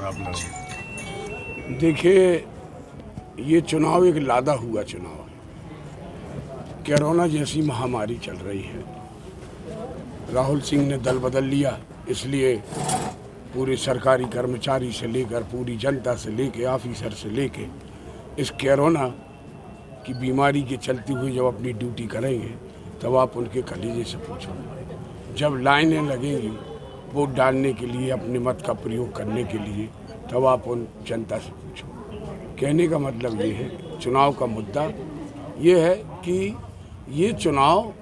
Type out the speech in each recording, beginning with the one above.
पर आप लड़ेंगे? देखिए, ये चुनाव एक लादा हुआ चुनाव है। कोरोना जैसी महामारी चल रही है। राहुल सिंह ने दल बदल लिया, इसलिए पूरे सरकारी कर्मचारी से लेकर पूरी जनता से लेके ऑफिसर से लेके इस कोरोना की बीमारी के चलते हुए जब अपनी ड्यूटी करेंगे तब आप उनके कलेजे से पूछो। जब लाइनें लगेंगी वोट डालने के लिए, अपने मत का प्रयोग करने के लिए, तब आप उन जनता से पूछो। कहने का मतलब ये है, चुनाव का मुद्दा ये है कि ये चुनाव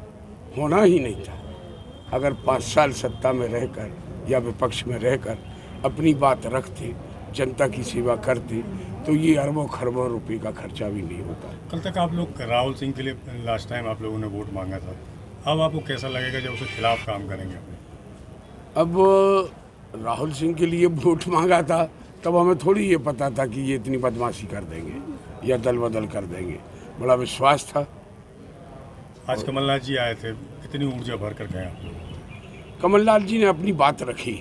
होना ही नहीं था। अगर 5 साल सत्ता में रहकर या विपक्ष में रहकर अपनी बात रखते, जनता की सेवा करते, तो ये अरबों खरबों रुपए का खर्चा भी नहीं होता। कल तक आप लोग राहुल सिंह के लिए लास्ट टाइम आप लोगों ने वोट मांगा था, अब आपको कैसा लगेगा जब उसके खिलाफ काम करेंगे? अब राहुल सिंह के लिए वोट मांगा था तब हमें थोड़ी ये पता था कि ये इतनी बदमाशी कर देंगे या दल बदल कर देंगे। बड़ा विश्वास था। आज कमलनाथ जी आए थे, कितनी ऊर्जा भर कर गए आप लोग? कमलनाथ जी ने अपनी बात रखी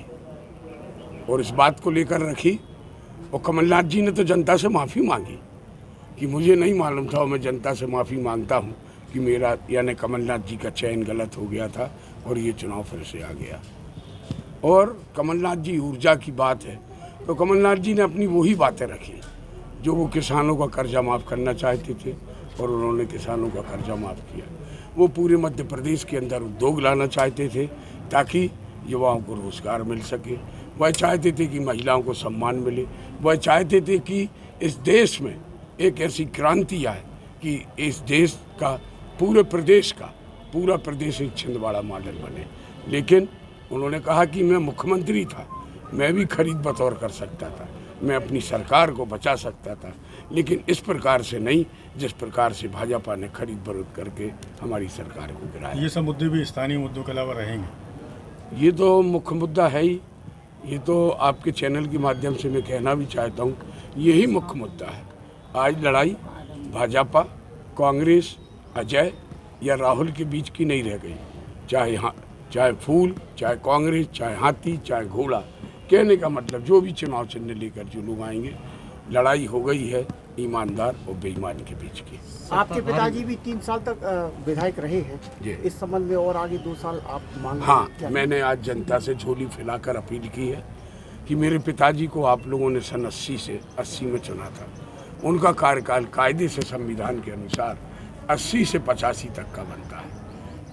और इस बात को लेकर रखी, और कमलनाथ जी ने तो जनता से माफ़ी मांगी कि मुझे नहीं मालूम था और मैं जनता से माफ़ी मांगता हूँ कि मेरा यानी कमलनाथ जी का चयन गलत हो गया था और ये चुनाव फिर से आ गया। और कमलनाथ जी ऊर्जा की बात है तो कमलनाथ जी ने अपनी वही बातें रखी जो वो किसानों का कर्जा माफ़ करना चाहते थे और उन्होंने किसानों का कर्जा माफ़ किया। वो पूरे मध्य प्रदेश के अंदर उद्योग लाना चाहते थे ताकि युवाओं को रोज़गार मिल सके। वह चाहते थे कि महिलाओं को सम्मान मिले। वह चाहते थे कि इस देश में एक ऐसी क्रांति आए कि इस देश का पूरा प्रदेश एक छिंदवाड़ा मॉडल बने। लेकिन उन्होंने कहा कि मैं मुख्यमंत्री था, मैं भी खरीद बतौर कर सकता था, मैं अपनी सरकार को बचा सकता था, लेकिन इस प्रकार से नहीं जिस प्रकार से भाजपा ने खरीद बरोध करके हमारी सरकार को गिराया। ये सब मुद्दे भी स्थानीय मुद्दों के अलावा रहेंगे? ये तो मुख्य मुद्दा है ही। ये तो आपके चैनल के माध्यम से मैं कहना भी चाहता हूँ, यही मुख्य मुद्दा है। आज लड़ाई भाजपा, कांग्रेस, अजय या राहुल के बीच की नहीं रह गई। चाहे फूल, चाहे कांग्रेस, चाहे हाथी, चाहे घोड़ा। कहने का मतलब जो भी चुनाव चिन्ह लेकर जो लोग आएंगे, लड़ाई हो गई है ईमानदार और बेईमान के बीच की। आपके पिताजी भी 3 साल तक विधायक रहे हैं, इस संबंध में और आगे 2 साल आप मांग? हाँ, मैंने आज जनता से झोली फैलाकर अपील की है कि मेरे पिताजी को आप लोगों ने सन 80 से 80 में चुना था। उनका कार्यकाल कायदे से संविधान के अनुसार 80 से 85 तक का बनता है।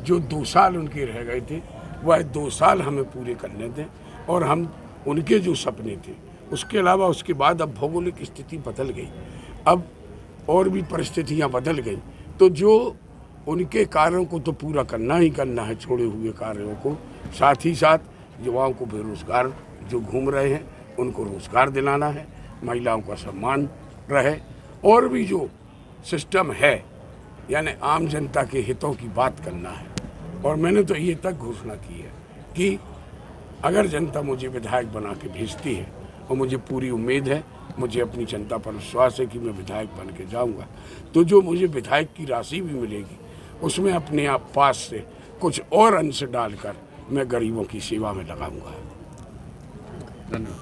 जो 2 साल उनके रह गए थे वह 2 साल हमें पूरे करने दें और हम उनके जो सपने थे उसके अलावा उसके बाद अब भौगोलिक स्थिति बदल गई, अब और भी परिस्थितियां बदल गई, तो जो उनके कार्यों को तो पूरा करना ही करना है, छोड़े हुए कार्यों को। साथ ही साथ युवाओं को बेरोजगार जो घूम रहे हैं उनको रोजगार दिलाना है, महिलाओं का सम्मान रहे, और भी जो सिस्टम है यानी आम जनता के हितों की बात करना है। और मैंने तो ये तक घोषणा की है कि अगर जनता मुझे विधायक बना के भेजती है, और मुझे पूरी उम्मीद है, मुझे अपनी जनता पर विश्वास है कि मैं विधायक बन के जाऊँगा, तो जो मुझे विधायक की राशि भी मिलेगी उसमें अपने आप पास से कुछ और अंश डालकर मैं गरीबों की सेवा में लगाऊंगा। धन्यवाद।